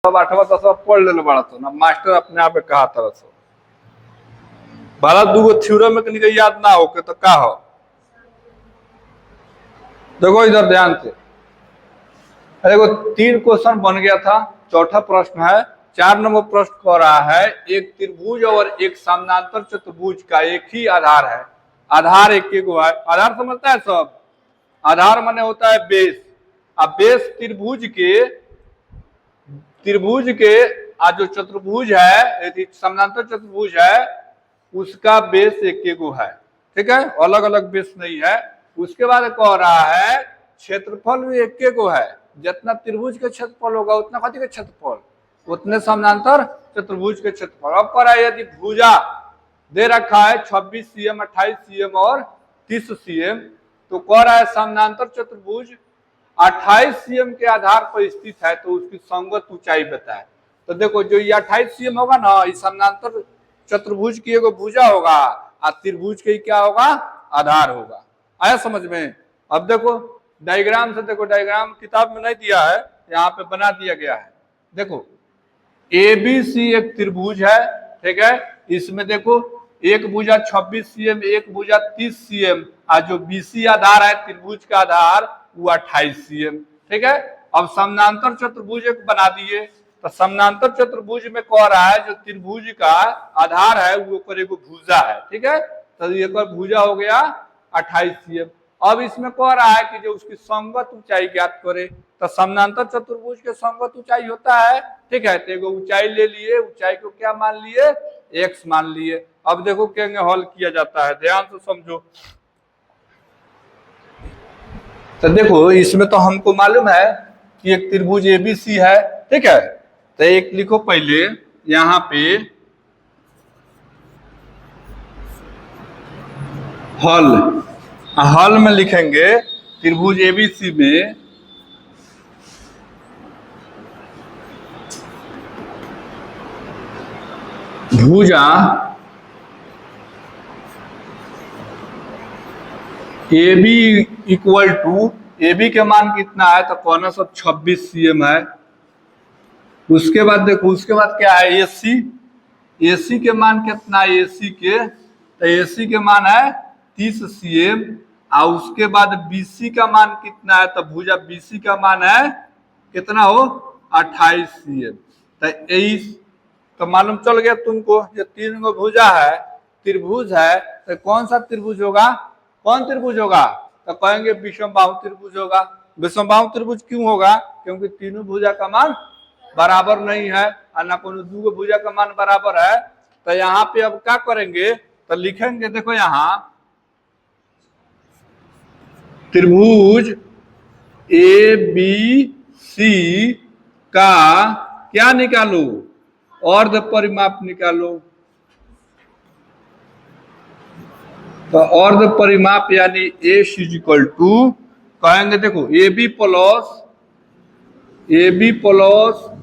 सब 8वां 10वां पढ़ ले बड़ा तो ना मास्टर अपने आप कहा तरह से बारह दूगो थ्योरम में कहीं याद ना हो के तो का हो। देखो इधर ध्यान से, देखो 3 क्वेश्चन बन गया था। चौथा प्रश्न है, 4 नंबर प्रश्न कह रहा है एक त्रिभुज और एक समानांतर चतुर्भुज का एक ही आधार है। आधार एक ही को है। आधार समझता है सब। आधार माने होता है बेस। अब बेस त्रिभुज के आज जो चतुर्भुज है, समानांतर चतुर्भुज है, उसका बेस एक गो है। ठीक है, अलग अलग बेस नहीं है। उसके बाद कह रहा है क्षेत्रफल भी एक गो है। जितना त्रिभुज के क्षेत्रफल होगा उतना कथी के क्षेत्रफल, उतने समानांतर चतुर्भुज के क्षेत्रफल। अब कह रहा है यदि भुजा दे रखा है 26 cm, 28 cm और 30 cm, तो कह रहा है समानांतर चतुर्भुज 28 cm के आधार पर स्थित है तो उसकी संगत ऊंचाई बताए। तो देखो जो ये 28 cm होगा ना, इस समानांतर चतुर्भुज की एगो भुजा होगा और त्रिभुज के क्या होगा, आधार होगा। आया समझ में। अब देखो डायग्राम से, देखो डायग्राम किताब में नहीं दिया है, यहाँ पे बना दिया गया है। देखो ABC एक त्रिभुज है। ठीक है, इसमें देखो एक भुजा 26 cm, एक भुजा 30 cm, और जो BC आधार है त्रिभुज का आधार वो 28 cm। ठीक है, अब समानांतर चतुर्भुज एक बना दिए। तो समानांतर चतुर्भुज में कह रहा है जो त्रिभुज का आधार है वो पर एगो भुजा है। ठीक है, तो ये भुजा हो गया 28 cm। अब इसमें कह रहा है कि जो उसकी संगत ऊंचाई ज्ञात करे। तो समानांतर चतुर्भुज के संगत ऊंचाई होता है। ठीक है, तो एगो ऊंचाई ले लिए, ऊंचाई को क्या मान लिए, x मान लिए। अब देखो कैसे हल किया जाता है, ध्यान से समझो। तो देखो इसमें तो हमको मालूम है कि एक त्रिभुज ABC है। ठीक है, तो एक लिखो पहले यहाँ पे हल में लिखेंगे त्रिभुज ABC में भुजा AB इक्वल टू, AB के मान कितना है तो कौन सब 26 cm है। उसके बाद देखो उसके बाद क्या है AC के मान कितना है, AC के तो AC के मान है 30 cm। और उसके बाद BC का मान कितना है तो भुजा BC का मान है कितना हो, 28 cm। तो 23 तो मालूम चल गया तुमको, जो 3 गो भुजा है त्रिभुज है, तो कौन सा त्रिभुज होगा, कौन त्रिभुज होगा तो कहेंगे विषमबाहु त्रिभुज होगा। विषमबाहु त्रिभुज क्यों होगा, क्योंकि तीनों भुजा का मान बराबर नहीं है और ना कोनो दूगो भुजा का मान बराबर है। तो यहाँ पे अब क्या करेंगे तो लिखेंगे, देखो यहाँ त्रिभुज ABC का क्या निकालो, अर्ध परिमाप निकालो। तो अर्ध परिमाप यानी AC इक्वल टू कहेंगे, देखो AB plus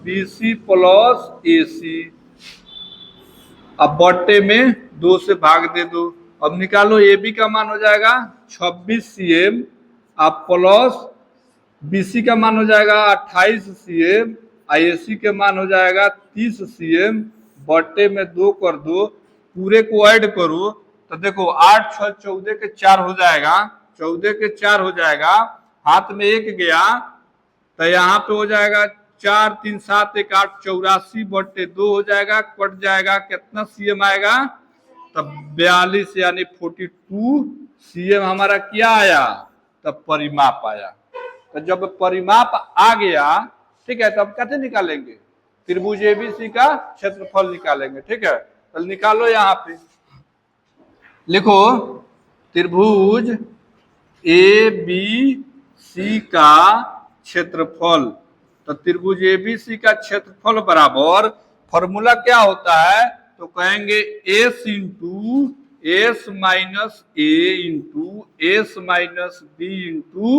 BC plus AC। अब बट्टे में 2 से भाग दे दो। अब निकालो AB का मान हो जाएगा 26 cm, अब प्लस BC का मान हो जाएगा 28 cm, AC के मान हो जाएगा 30 cm। बट्टे में 2 कर दो, पूरे को ऐड करो तो देखो 8 6 14 के 4 हो जाएगा, 14 के 4 हो जाएगा। हाथ में 1 गया तो यहाँ पे हो जाएगा 4 3 7 1 8 84 बट्टे 2 हो जाएगा, कट जाएगा, कितना cm आएगा तब 42 यानी 42 cm हमारा क्या आया तब परिमाप आया। तो जब परिमाप आ गया, ठीक है, तब कैसे निकालेंगे, त्रिभुज ABC का क्षेत्रफल निकालेंगे। ठीक है, तो निकालो, यहाँ पे लिखो त्रिभुज ABC का क्षेत्रफल। तो त्रिभुज ABC का क्षेत्रफल बराबर फॉर्मूला क्या होता है तो कहेंगे S into S minus A into S minus B into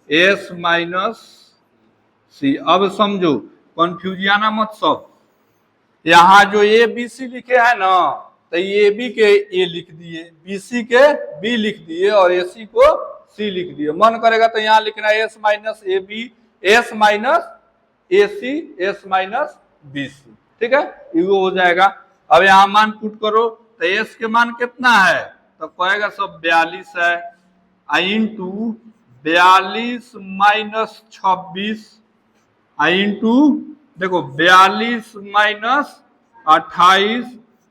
S minus C। अब समझो, कंफ्यूजियाना मत सब। यहाँ जो ABC लिखे है ना, तो AB के A लिख दिए, BC के B लिख दिए और AC को C लिख दिए। मन करेगा तो यहाँ लिखना S minus AB, S minus AC S minus BC, ठीक है, ये हो जाएगा। अब यहाँ मान पुट करो तो S के मान कितना है, तो कहेगा सब 42 है, इंटू 42 माइनस 26 इंटू देखो 42 माइनस 28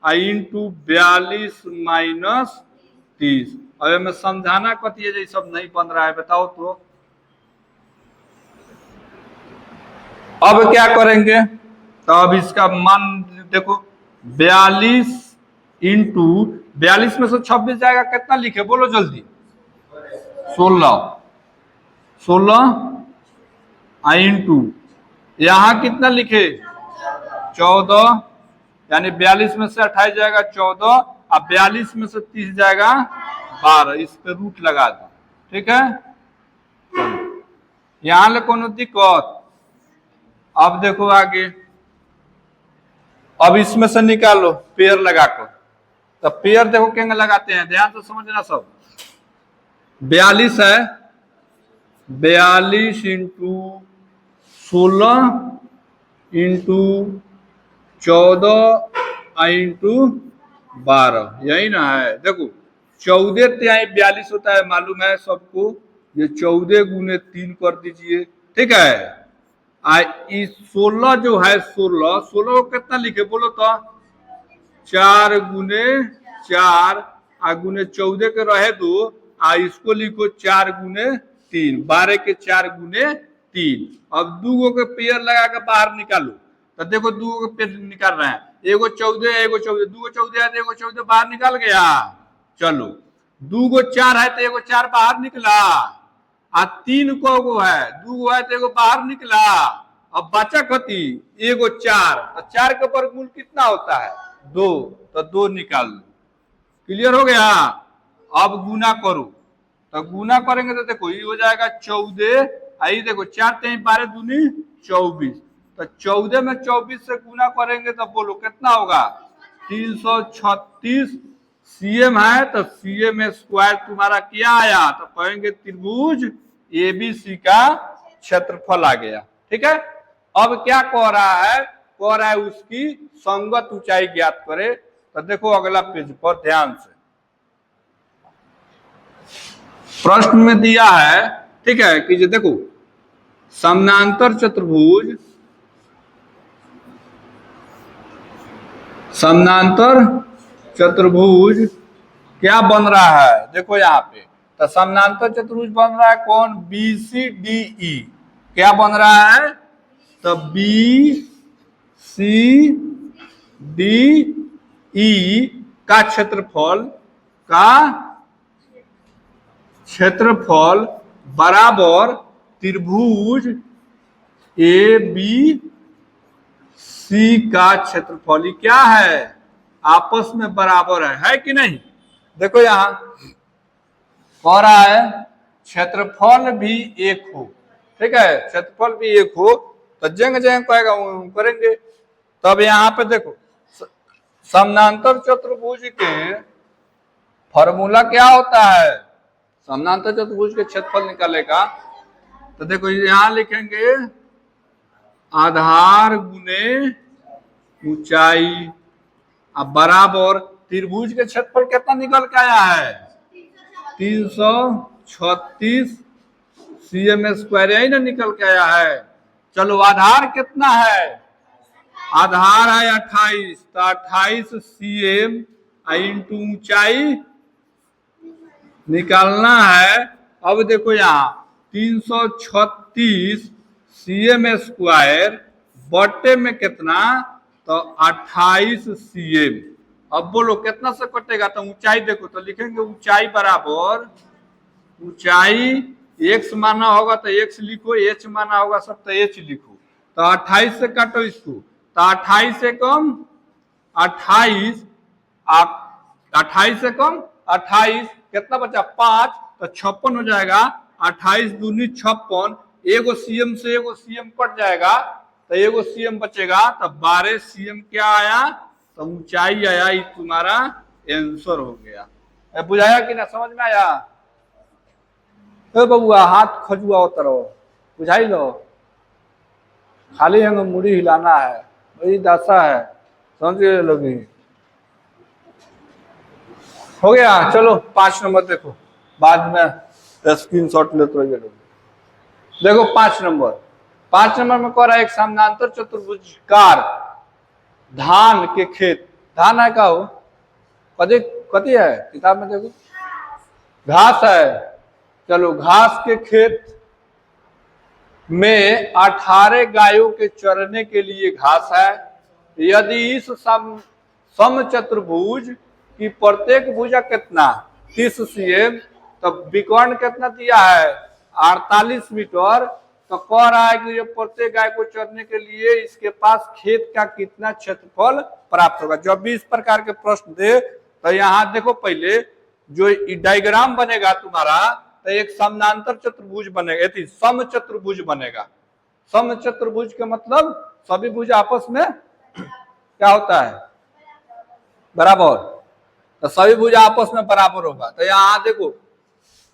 इंटू 42 माइनस 30। अब हमें समझाना कथी है, सब नहीं बन रहा है बताओ तो। अब क्या करेंगे, तो अब इसका मान देखो 42 इंटू 42 में से 26 जाएगा, कितना लिखे बोलो जल्दी, 16 इंटू यहाँ कितना लिखे 14, यानी 42 में से 28 जाएगा 14, अब 42 में से 30 जाएगा 12, इस पे रूट लगा दो, ठीक है। यहाँ ले कोनो दिक्कत। अब देखो आगे, अब इसमें से निकालो पेयर लगाकर, तो पेयर देखो क्या लगाते हैं, ध्यान से समझना सब। 42 है, 42 इंटू 16 इंटू 14 इंटू 12, यही ना है। देखो 14 तिहाई 42 होता है, मालूम है सबको, ये 14 गुने 3 कर दीजिए, ठीक है। 16 जो है 16 को कितना लिखे बोलो तो, 4 गुने 4 गुने 14 के रहे 2, इसको लिखो 4 गुने 3, 12 के 4 गुने 3। अब 2 के पेयर लगा के बाहर निकालो, तो देखो 2 के पेयर निकाल रहे हैं, एगो 14 एगो 14, 2 14 है तो एगो 14 बाहर निकाल गया। चलो 2 4 है तो एगो 4 बाहर निकला, 3 को है 2 है तो एगो बाहर निकला, अब बचा कथी एगो 4, तो 4 के वर्गमूल कितना होता है 2, तो 2 निकाल लो, क्लियर हो गया। अब गुना करो, तो गुना करेंगे तो देखो ये हो जाएगा 14, आई देखो 4 3 12 दूनी 24, तो 14 में 24 से गुना करेंगे तो बोलो कितना होगा 336 सीएम है, तो सीएम स्क्वायर तुम्हारा क्या आया, तो कहेंगे त्रिभुज ABC का क्षेत्रफल आ गया, ठीक है। अब क्या कह रहा है, कह रहा है उसकी संगत ऊंचाई ज्ञात करे, तो देखो अगला पेज पर ध्यान से प्रश्न में दिया है, ठीक है, कि देखो समानांतर चतुर्भुज क्या बन रहा है, देखो यहाँ पे, तो समानांतर चतुर्भुज बन रहा है कौन, BCDE, क्या बन रहा है, तो BCDE का क्षेत्रफल बराबर त्रिभुज ABC का क्षेत्रफल ही क्या है, आपस में बराबर है कि नहीं। देखो यहां कह रहा है क्षेत्रफल भी एक हो, ठीक है, क्षेत्रफल भी एक हो, तो जंग कहेगा करेंगे। तब यहाँ पे देखो समानांतर चतुर्भुज के फॉर्मूला क्या होता है, समानांतर चतुर्भुज के क्षेत्रफल निकालेगा, तो देखो यहाँ लिखेंगे आधार गुने ऊंचाई, अब बराबर त्रिभुज के क्षेत्रफल कितना निकल के आया है 336 सीएम स्क्वायर, यही ना निकल के आया है। चलो आधार कितना है, आधार है 28, तो 28 सीएम इंटू ऊंचाई निकालना है। अब देखो यहाँ 336 सीएम स्क्वायर बटे में कितना, तो 28 सीएम। अब बोलो कितना से कटेगा, तो ऊंचाई देखो, तो लिखेंगे ऊंचाई बराबर, ऊंचाई x माना होगा तो x लिखो, h माना होगा सब तो h लिखो, तो 28 से काटो इसको, तो 28 से कम 28 से कम 28 कितना बचा 5, तो 56 हो जाएगा, 28 दूनी 56, एगो सीएम से एगो सीएम कट जाएगा, तो एगो सीएम बचेगा, तो 12 सीएम क्या आया, तो ऊंचाई आया, ये तुम्हारा आंसर हो गया। बुझाया कि ना, समझ में आया, तो बबुआ हाथ खजुआ उतरो, बुझाई लो। खाली मुड़ी हिलाना है, वही दशा है, समझ गए लोग। हो गया, चलो 5 नंबर देखो, बाद में स्क्रीनशॉट लेते रहिए लोग। देखो 5 नंबर में कह रहा है एक समानांतर चतुर्भुजकार धान के खेत, धान है का हो कदी कति है किताब में देखो, घास है। चलो घास के खेत में 18 गायों के चरने के लिए घास है। यदि इस समचतुर्भुज की प्रत्येक भुजा कितना 30 cm, तो विकर्ण कितना दिया है 48 मीटर। तो कह रहा है कि ये प्रत्येक गाय को चरने के लिए इसके पास खेत का कितना क्षेत्रफल प्राप्त होगा। जब भी इस प्रकार के प्रश्न दे तो यहाँ देखो, पहले जो डायग्राम बनेगा तुम्हारा, तो एक समानांतर चतुर्भुज बनेगा, समचतुर्भुज बनेगा। समचतुर्भुज का मतलब सभी भुज आपस में क्या होता है, बराबर। तो सभी भुजा आपस में बराबर होगा। तो यहाँ देखो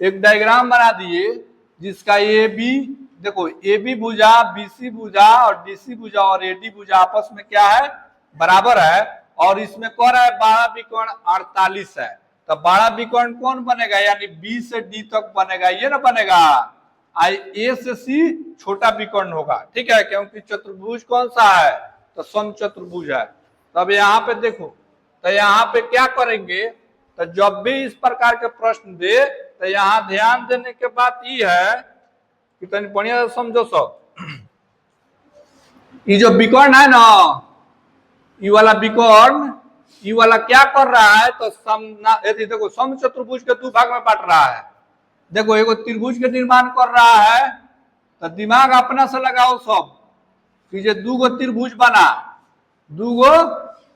एक डायग्राम बना दिए जिसका ए बी, देखो ए बी भुजा, बीसी भुजा और डीसी भुजा और एडी भुजा आपस में क्या है, बराबर है। और इसमें कह रहा है 12 विकर्ण 48 है। तो 12 विकर्ण कौन बनेगा, यानी बी से डी तक बनेगा, ये ना बनेगा। ए से सी छोटा विकर्ण होगा, ठीक है, क्योंकि चतुर्भुज कौन सा है, तो समचतुर्भुज है। तब यहाँ पे देखो, तो यहाँ पे क्या करेंगे, तो जब भी इस प्रकार के प्रश्न दे तो यहाँ ध्यान देने के बात ये है कि तनी बढ़िया समझो सब। ये जो विकर्ण है ना, ये वाला विकर्ण, ये वाला क्या कर रहा है, तो देखो समचतुर्भुज के 2 भाग में बांट रहा है। देखो एगो त्रिभुज के निर्माण कर रहा है, तो दिमाग अपना से लगाओ सब कि जे 2 गो त्रिभुज बना, 2 गो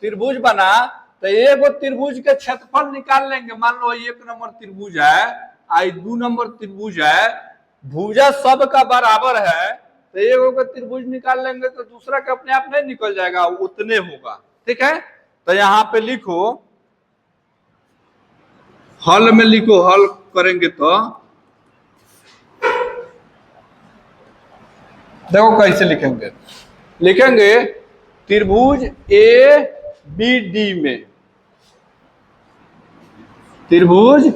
त्रिभुज बना, तो एगो त्रिभुज के क्षेत्रफल निकाल लेंगे। मान लो 1 नंबर त्रिभुज है, आई 2 नंबर त्रिभुज है, भुजा सब का बराबर है, तो एगो का त्रिभुज निकाल लेंगे तो दूसरा का अपने आप नहीं निकल जाएगा, उतने होगा, ठीक है। तो यहाँ पे लिखो, हल में लिखो, हल करेंगे तो देखो कैसे लिखेंगे, लिखेंगे त्रिभुज ए बी डी में, त्रिभुज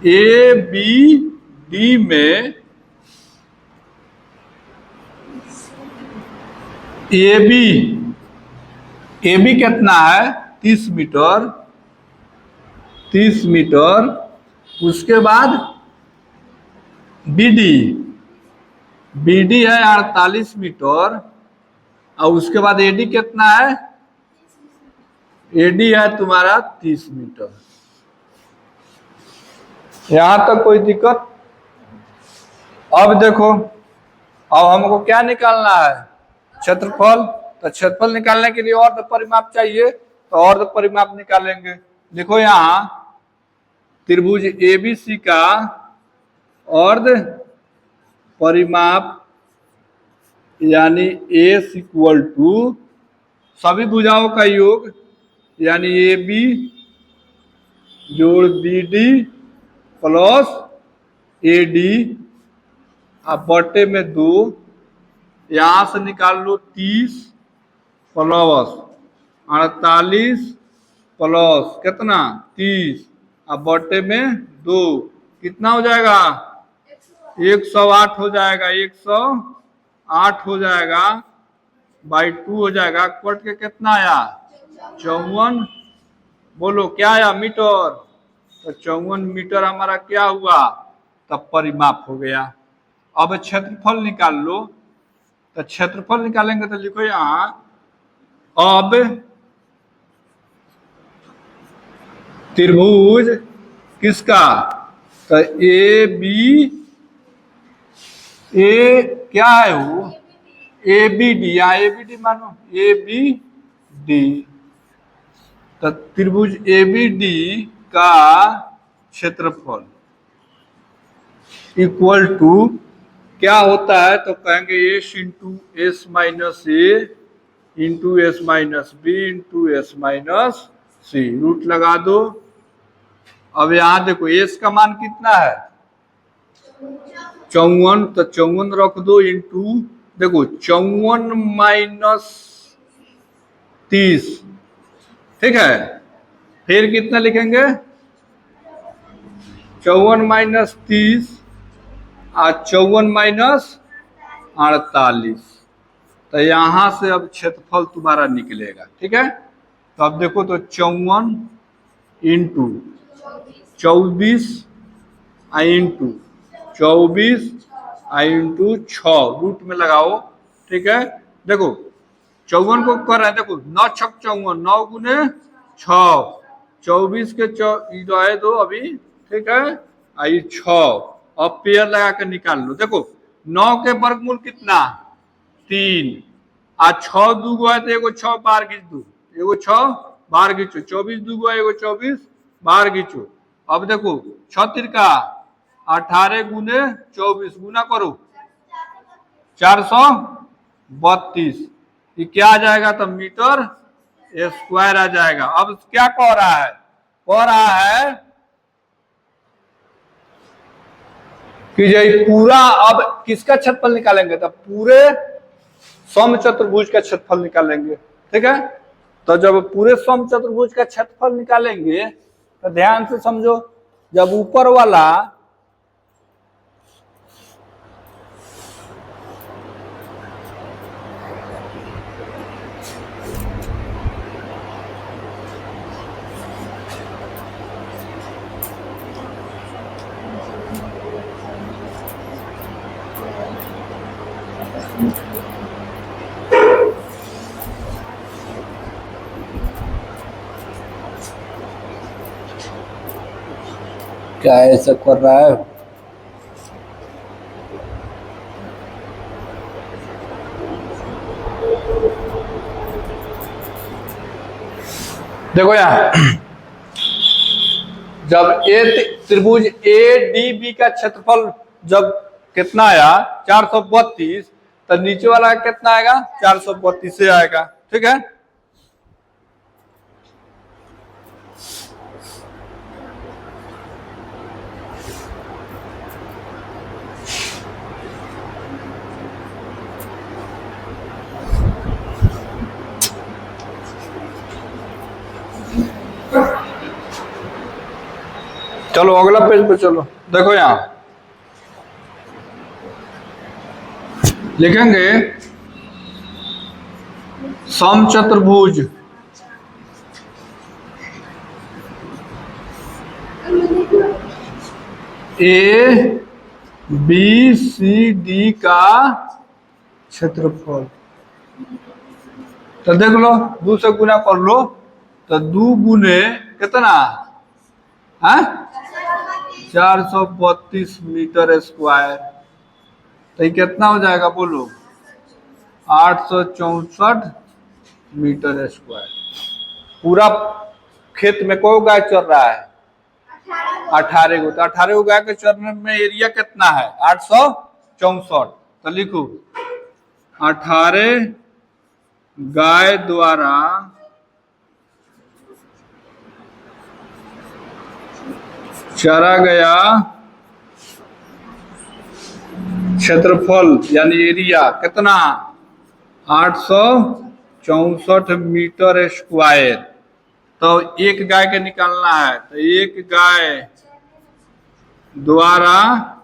ए बी डी में ए बी कितना है 30 मीटर, 30 मीटर। उसके बाद बी डी है 48 मीटर, और उसके बाद एडी कितना है, एडी है तुम्हारा 30 मीटर। यहां तक कोई दिक्कत। अब देखो, अब हमको क्या निकालना है, क्षेत्रफल। तो क्षेत्रफल निकालने के लिए अर्ध परिमाप चाहिए, तो अर्ध परिमाप निकालेंगे। देखो यहाँ त्रिभुज एबीसी का अर्ध परिमाप यानी एस इक्वल टू सभी भुजाओं का योग, यानी ए बी जोड़ B D plus A D, अब बटे में 2, यहां से निकाल लो 30 प्लस 48 प्लस कितना 30, अब बटे में 2, कितना हो जाएगा 108 हो जाएगा, 108 हो जाएगा, बाई 2 हो जाएगा, कट के कितना आया 54, बोलो क्या आया मीटर, तो 54 मीटर हमारा क्या हुआ, तब परिमाप हो गया। अब क्षेत्रफल निकाल लो, तो क्षेत्रफल निकालेंगे तो लिखो यहाँ, अब त्रिभुज किसका, तो ए बी, ए क्या है वो ए बी डी, या ए बी डी मानो ए बी डी, तो त्रिभुज ए बी डी का क्षेत्रफल इक्वल टू क्या होता है, तो कहेंगे S into S minus A into S minus B into S minus C, root लगा दो। अब यहां देखो एस का मान कितना है 54, तो 54 रख दो इंटू देखो 54 माइनस 30, ठीक है। फिर कितना लिखेंगे, 54 माइनस 30 और 54 माइनस 48। तो यहां से अब क्षेत्रफल तुम्हारा निकलेगा, ठीक है। तो अब देखो, तो 54 इंटू 24 इंटू 24 इंटू 6 रूट में लगाओ, ठीक है। देखो 54 को कर रहे हैं, देखो 9 छक 54, 9 गुने 6, 24 के जो है दो अभी, ठीक है। आई 6, अब पेयर लगा कर निकाल लो। देखो 9 के वर्गमूल कितना, 3, आ 6 दूगो है तो एगो 6 बाहर खींच दू, एगो 6 बाहर खींचो, 24 दूगो है एगो 24 बाहर खींचो। अब देखो 6 तिरका 18 गुने 24 गुना करो 432, ये क्या आ जाएगा, तो मीटर स्क्वायर आ जाएगा। अब क्या कह रहा है, कह रहा है कि ये पूरा, अब किसका क्षेत्रफल निकालेंगे, तो पूरे समचतुर्भुज का क्षेत्रफल निकालेंगे, ठीक है। तो जब पूरे समचतुर्भुज का क्षेत्रफल निकालेंगे तो ध्यान से समझो, जब ऊपर वाला क्या ऐसा कर रहा है, देखो यहां जब ए त्रिभुज ए डी बी का क्षेत्रफल जब कितना आया 432, तो नीचे वाला कितना आएगा, 432 से आएगा, ठीक है। चलो अगला पेज पे चलो, देखो यहां लिखेंगे समचतुर्भुज ए बी सी डी का क्षेत्रफल, तो देख लो 2 से गुना कर लो, तो 2 गुने कितना है, 432 मीटर स्क्वायर। तो ये कितना हो जाएगा बोलो, 864 मीटर स्क्वायर। पूरा खेत में कोई गाय चल रहा है, 18 गो, तो 18 गो गाय के चरने में एरिया कितना है, 864। तो लिखो 18 गाय द्वारा चरा गया क्षेत्रफल यानी एरिया कितना, 864 मीटर स्क्वायर। तो एक गाय के निकालना है, तो एक गाय द्वारा,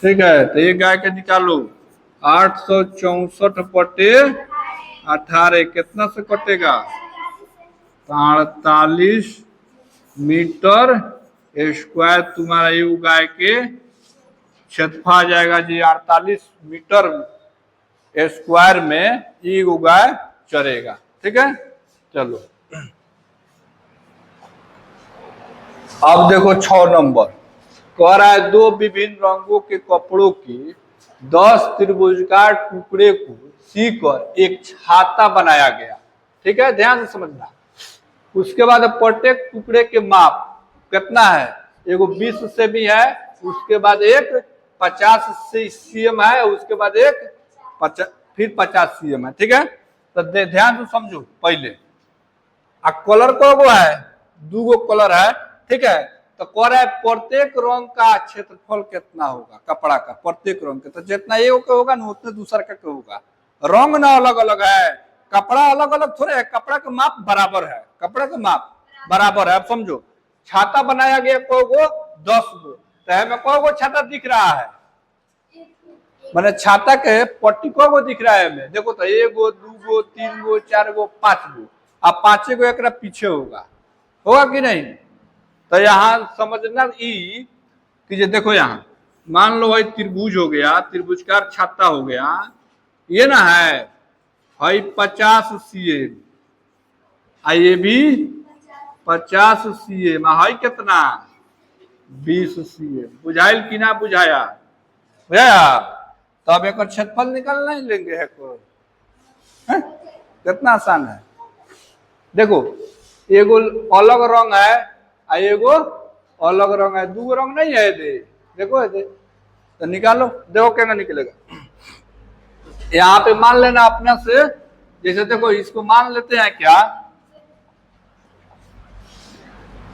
ठीक है, तो एक गाय के निकालो, 864 बटे 18 कितना से कटेगा, 48 मीटर स्क्वायर तुम्हारा ये गाय के क्षेत्रफल आ जाएगा जी। 48 मीटर स्क्वायर में ये गाय चरेगा, ठीक है। चलो अब देखो 6 नंबर कह रहा है, 2 विभिन्न रंगों के कपड़ों की 10 त्रिभुजाकार टुकड़े को सीकर एक छाता बनाया गया, ठीक है, ध्यान से समझना। उसके बाद प्रत्येक टुकड़े के माप कितना है, एगो 20 सेमी है, उसके बाद एक 50 सीएम है, उसके बाद एक फिर 50 सीएम है, ठीक है। तो ध्यान से समझो पहले, आ कलर को है 2 गो कलर है, ठीक है। तो कह रहा है प्रत्येक रंग का क्षेत्रफल कितना होगा कपड़ा का, प्रत्येक रंग का। तो जितना ये होगा ना उतने दूसरा का होगा। रंग ना अलग अलग है, कपड़ा अलग अलग थोड़े है, कपड़ा का माप बराबर है, कपड़ा का माप बराबर है। अब समझो छाता बनाया गया को 10 गो, तो हमें को छाता दिख रहा है, मैंने छाता के पट्टी को दिख रहा है हमें। देखो तो 1 गो 2 गो 3 गो 4 गो 5 गो, अब 5 गो एक पीछे होगा कि नहीं। तो यहाँ समझना कि देखो यहाँ मान लो भाई त्रिभुज हो गया, त्रिभुजकार छाता हो गया, ये ना है भाई 50 cm, ये भी 50 cm, है कितना 20 cm। बुझाइल कि ना बुझाया, बुझाया। तो अब एक क्षेत्रफल निकल नहीं लेंगे है को, कितना आसान है। देखो एगो अलग रंग है, एगो अलग रंग है, 2 रंग नहीं है दे, देखो दे तो निकालो, देखो क्या निकलेगा। यहाँ पे मान लेना अपने से, जैसे देखो इसको मान लेते हैं क्या,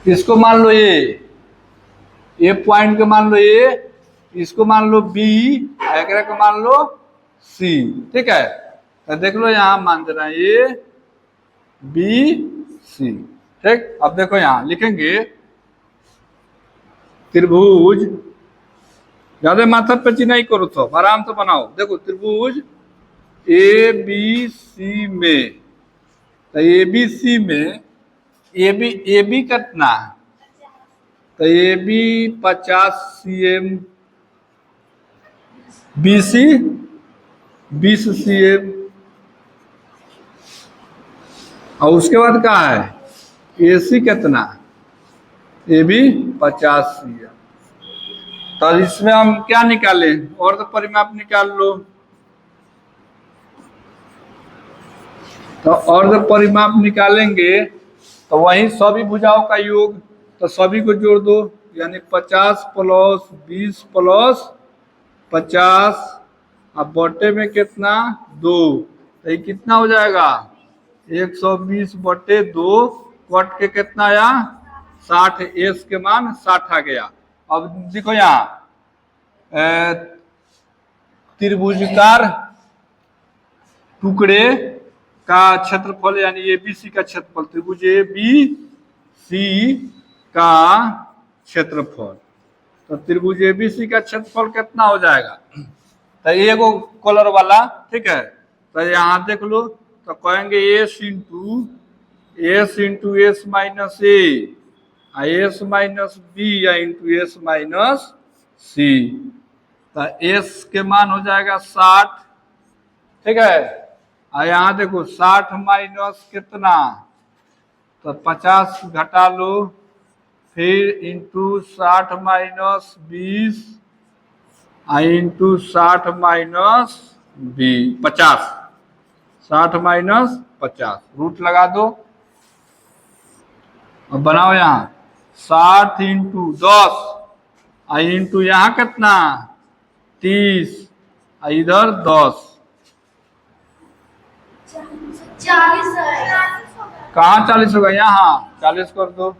इसको मान लो ये पॉइंट को मान लो ये, इसको मान लो बी, एक को मान लो सी, ठीक है। तो देख लो यहाँ मान देना ये बी सी, ठीक। अब देखो यहाँ लिखेंगे त्रिभुज, ज्यादा माथा पेची नहीं करो तो आराम से बनाओ। देखो त्रिभुज ए बी सी में, तो ए बी सी में ए बी कितना, तो A B 50 cm, B C 20 cm, और उसके बाद क्या है ए सी कितना, ए बी 50 cm। तो इसमें हम क्या निकालें, और तो परिमाप निकाल लो। तो और तो परिमाप निकालेंगे तो वही सभी भुजाओं का योग, तो सभी को जोड़ दो, यानी 50 + 20 + 50, अब बटे में कितना 2, तो ये कितना हो जाएगा 120/2, कट के कितना आया 60, एस के मान 60 आ गया। अब देखो यहाँ त्रिभुजकार टुकड़े का क्षेत्रफल यानी एबीसी का क्षेत्रफल, त्रिभुज ए बी सी का क्षेत्रफल, तो त्रिभुज एबीसी का क्षेत्रफल कितना हो जाएगा, तो एगो कलर वाला, ठीक है। तो यहाँ देख लो, तो कहेंगे S into S minus S minus B या इंटू एस माइनस सी, तो एस के मान हो जाएगा 60, ठीक है। और यहाँ देखो 60 माइनस कितना, तो 50 घटा लो, फिर into 60 minus 20 into 60 minus 50, 60 minus 50, root लगा दो। अब बनाओ यहाँ 60 इंटू 10, इंटू यहाँ कितना 30, इधर 10, 40 कहाँ 40 होगा, यहाँ 40 कर दो।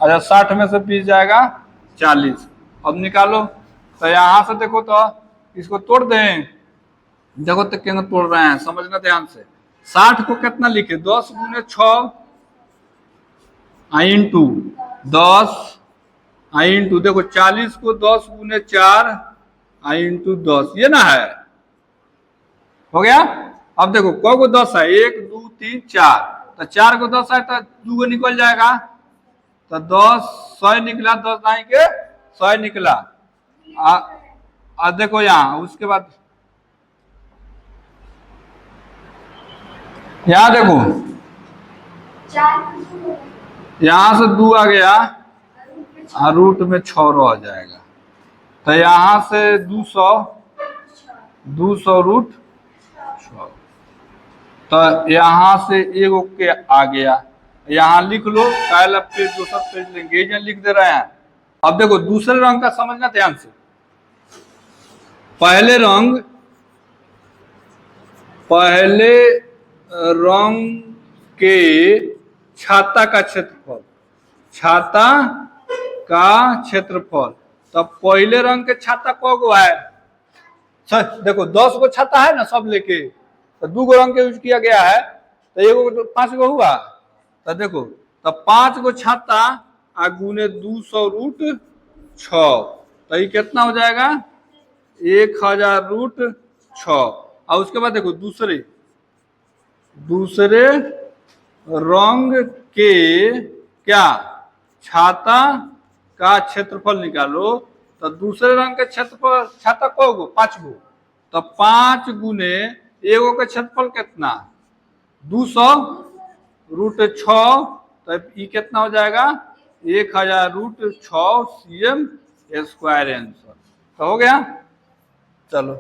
अच्छा 60 में से 20 जाएगा 40, अब निकालो। तो यहाँ से देखो तो इसको तोड़ दें, देखो तो क्यों तोड़ रहे हैं समझना ध्यान से। 60 को कितना लिखे 10 × 6 इंटू 10 इंटू देखो 40 को 10 × 4 इंटू 10, ये ना है, हो गया। अब देखो कौ को 10 है, 1 2 3 4, तो 4 को 10 है तो 2 को निकल जाएगा, तो 10 100 निकला, 10 नहीं के 100 निकला। देखो यहाँ उसके बाद यहाँ देखो यहाँ से 2 आ गया, रूट में 6 रह जाएगा, तो यहाँ से 200 रूट 6, तो यहाँ से एगो के आ गया, यहाँ लिख लो, कल पेज दूसरा पेज लेंगे, ये लिख दे रहे हैं। अब देखो दूसरे रंग का समझना ध्यान से, पहले रंग के छाता का क्षेत्रफल, छाता का क्षेत्रफल। तब पहले रंग के छाता क गो है? देखो 10 गो छाता है ना सब लेके, तो 2 गो रंग के यूज किया गया है, तो एगो तो 5 गो हुआ। तो देखो तब 5 गो छाता आ गुने 200√6, तो ये कितना हो जाएगा? 1000√6। और उसके बाद देखो दूसरे रंग के क्या छाता का क्षेत्रफल निकालो। तो दूसरे रंग के क्षेत्रफल छाता को गो? 5 गो। तो 5 गुने एगो के क्षेत्रफल कितना? 200√6। तो ये कितना हो जाएगा? 1000√6 cm² आंसर। तो हो गया। चलो